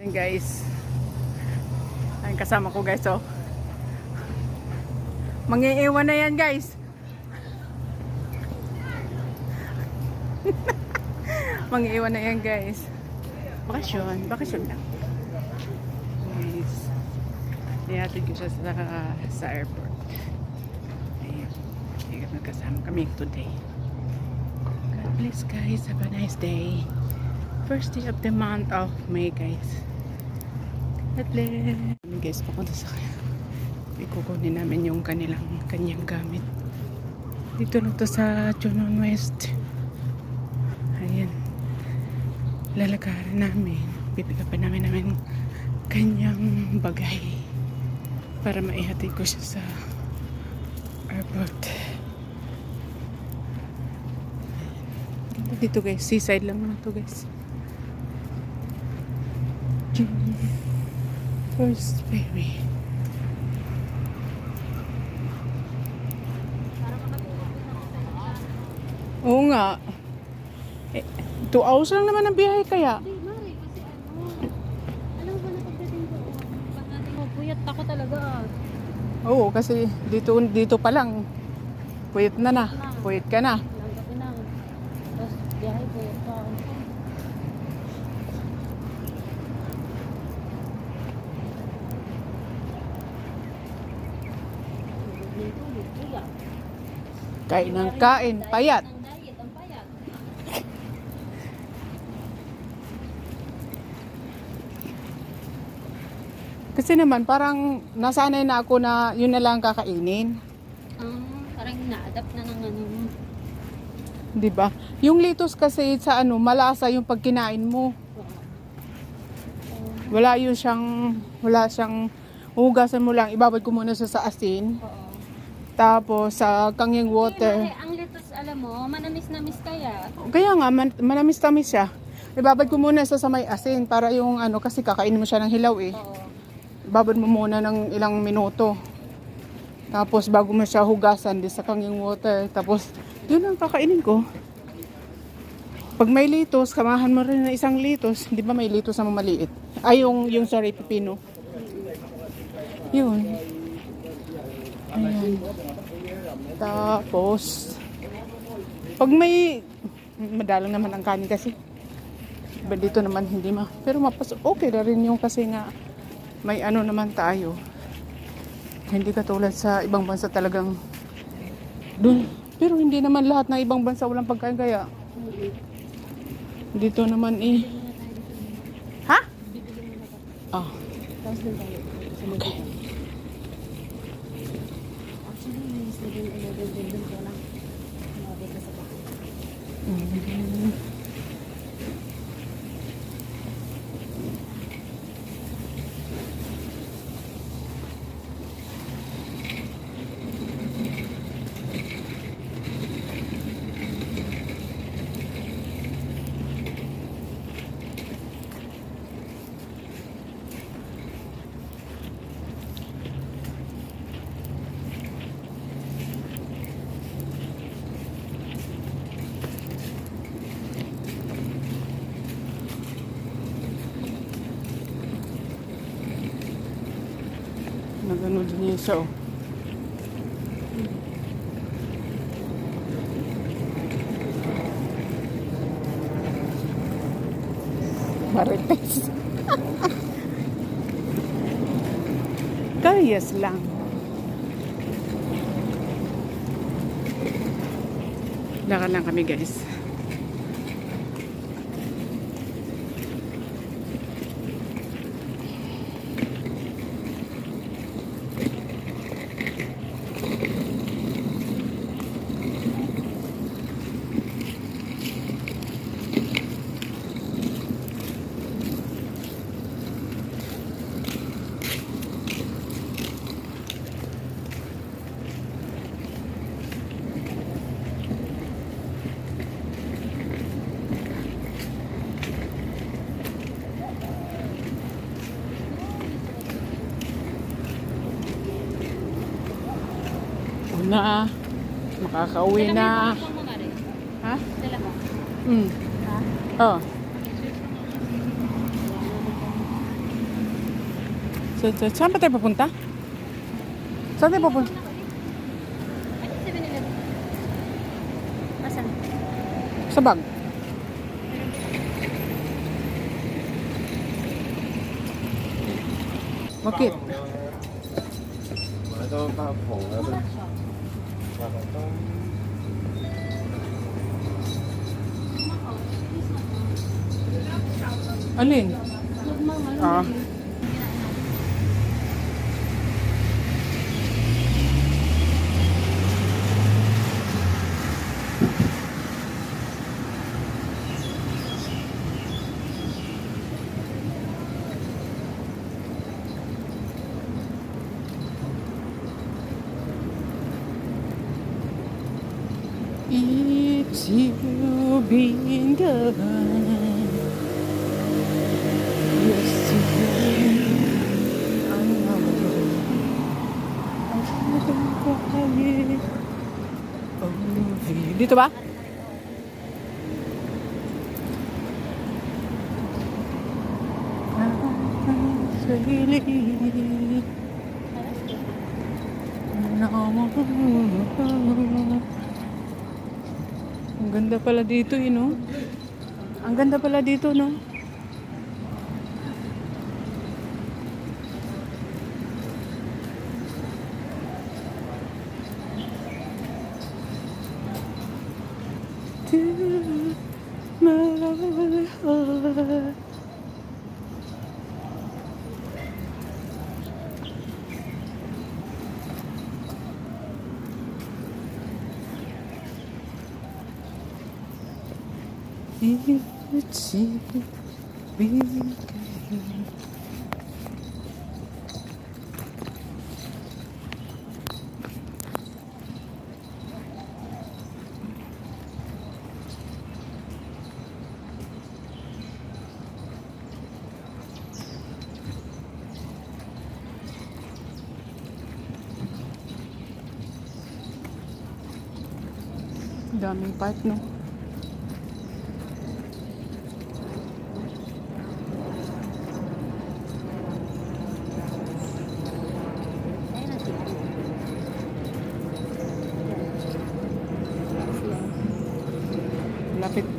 Guys, ay kasama ko guys, oh. Mangiiwan na yan guys. Mangiiwan na yan guys. Bakasyon lang guys. Ihatid ko siya sa airport. Ayan, magkasama kami today. God bless guys, have a nice day. First day of the month of May guys. God bless. Guys, papunta sa kanya. Ikukunin namin yung kanyang gamit. Dito na to sa Chunon West. Ayan. Lalakaran namin. Pipigapan namin kanyang bagay. Para maihatid ko siya sa airport. Dito guys. Seaside lang naman to guys. First baby. Oo nga. 2 hours lang naman ang biyahe kaya. Hindi, Mari, kasi alam mo ba na pagdating ko, pag natin mo, puyat ako talaga. Oo, kasi dito pa lang. Puyat na. Puyat ka na. Langgapi na. Tapos biyahe, puyat pa ako. Kain ng kain, payat. Ang diet, ang payat. Kasi naman parang nasanay na ako na yun na lang kakainin. Parang na-adapt na ng ano. 'Di ba? Yung litos kasi sa malasa yung pagkinain mo. Wala siyang hugasan mo lang, ibabad ko muna sa asin. Oo. Tapos sa kangyang water. Mari, ang litos, alam mo, manamis-namis kaya. Kaya nga manamis-tamis siya. Ibabad ko muna sa may asin para yung kasi kakainin mo siya ng hilaw eh. Oo. Ibabad mo muna ng ilang minuto. Tapos bago mo siya hugasan di sa kangyang water. Tapos yun ang kakainin ko. Pag may litos, kamahan mo rin ng isang litos. Di ba may litos na maliit? Ay, yung sorry, pipino. Yun. Ayan. Tapos, pag may, madalang naman ang kanin kasi. Diba dito naman hindi pero okay na rin yung kasi nga, may naman tayo. Hindi katulad sa ibang bansa talagang, dun. Pero hindi naman lahat ng ibang bansa walang pagkain kaya. Dito naman Ha? Ah. Tapos doon tayo. Okay. Actually, may 7-11 din doon ko lang. Mabit na sa bahay. Nagano din niya siya, oh. Marites. Kayas lang. Lakad lang kami guys. Na makakauwi na. Ha? Dala mo? Mm. Ha? Oh. Saan pa tayo papunta? Saan tayo papunta? Ay, 7-Eleven. Asan? Sa bag. Bakit? 買到包紅啊！買到 Alin? Ah. It's you being gone. Yesterday, I know. Dito ba? Ang ganda pala dito, no? Ang ganda pala dito, no? To my heart. It's you being gone. Daming park, no? Ayun na siya.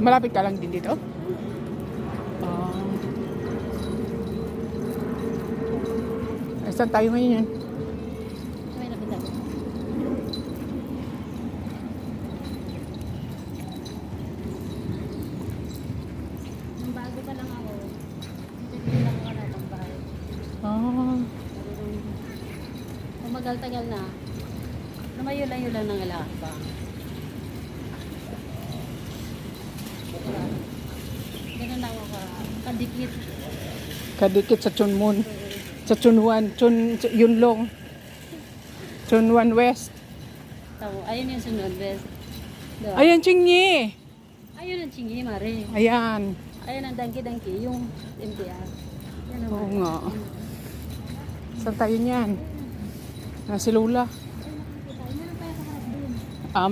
Malapit ka lang din dito? Saan tayo ngayon? May nakita ko. Nung bago pa lang ako, hindi lang ako ng bahay. Kung magal-tagal na, lumayo-layo lang ng alak pa. Ganun lang ako kadikit. Kadikit sa Chunmun. Sa Chunwan. Yunlong. Chunwan West. Ayun yung sunod, best. Doon. Ayan, Chingy! Ayun ang chingi, Mare. Ayan. Ayun ang dangki-dangki, yung MTR. Yan ang Oo nga. Saan tayo niyan? Si Lola. Meron tayo sa harap din.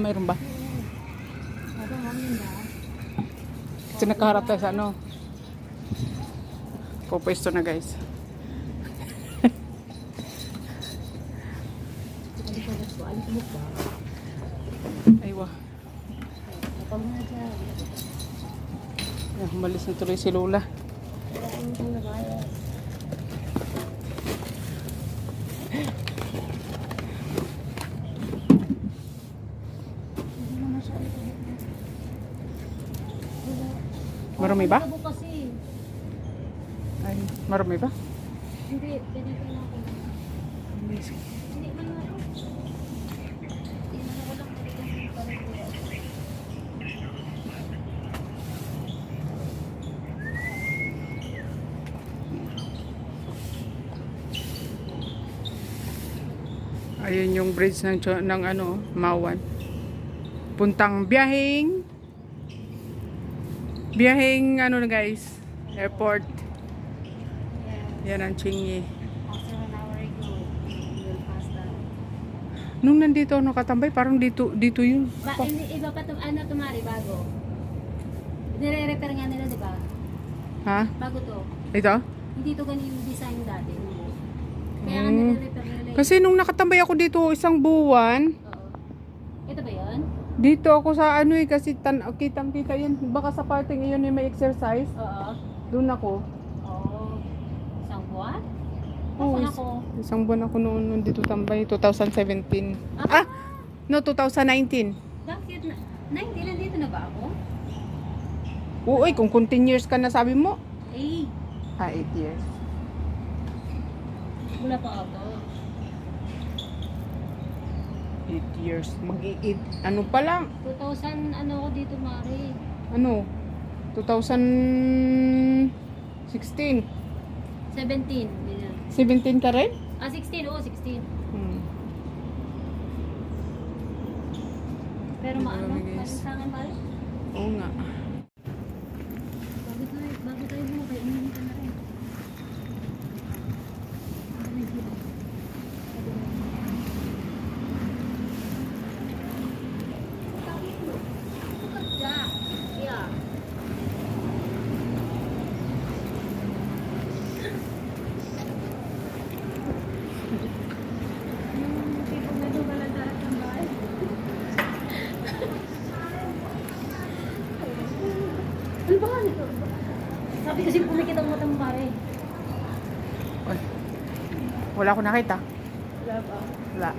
Mayroon ba? Ito, hangin ba? Kasi nakaharap tayo sa ano. Pupwesto na, guys. Aywa. Kapag na dyan. Umalis na tuloy si Lola. Kailangan kong nabayas. Hindi naman siya ito. Marumi ba? Tabo kasi. Ay, marami ba? Hindi, ganito na ako. Hindi man na. Hindi man ako lang nalitin pa rin ko. Ayun yung bridge ng ano, Mawan. Puntang biyaheng ano na, guys, airport. Yan ang Chingy. After an hour ago, we'll pass that. Nung nandito ako nakatambay, parang dito yun. Hindi, iba pa ano tumari bago. Nire-repair nga nila, di ba? Ha? Bago to. Ito? Hindi to ganun yung design dati. Kaya nga nire-repair nila eh. Kasi nung nakatambay ako dito isang buwan, Oo. Ito ba yun? dito ako sa ano eh, kasi kitang-kita yan. Baka sa parting iyon may exercise. Oo. Doon ako. Oo. Isang buwan? Oo, Nasaan ako? isang buwan ako noon dito tambay, 2017. No, 2019. Bakit? 19, nandito na ba ako? Oo, kung continuous ka na sabi mo. Eh, 8 years. wala pa ako. 8 years. Mag-8, ano pa lang? 2000, ano ako dito, Mari? Ano? 2016. 17. Ganyan. 17 ka rin? 16, oo, 16. Hmm. Pero maano, Marami, guys. parang sa akin, Mari? Oo nga. Bago tayo mo, kaya umihin ka na rin. Yeah. Ano ba nito? Sabi kasi pumikit ang mata mo, pare. Wala ko nakita. Wala ba? Wala.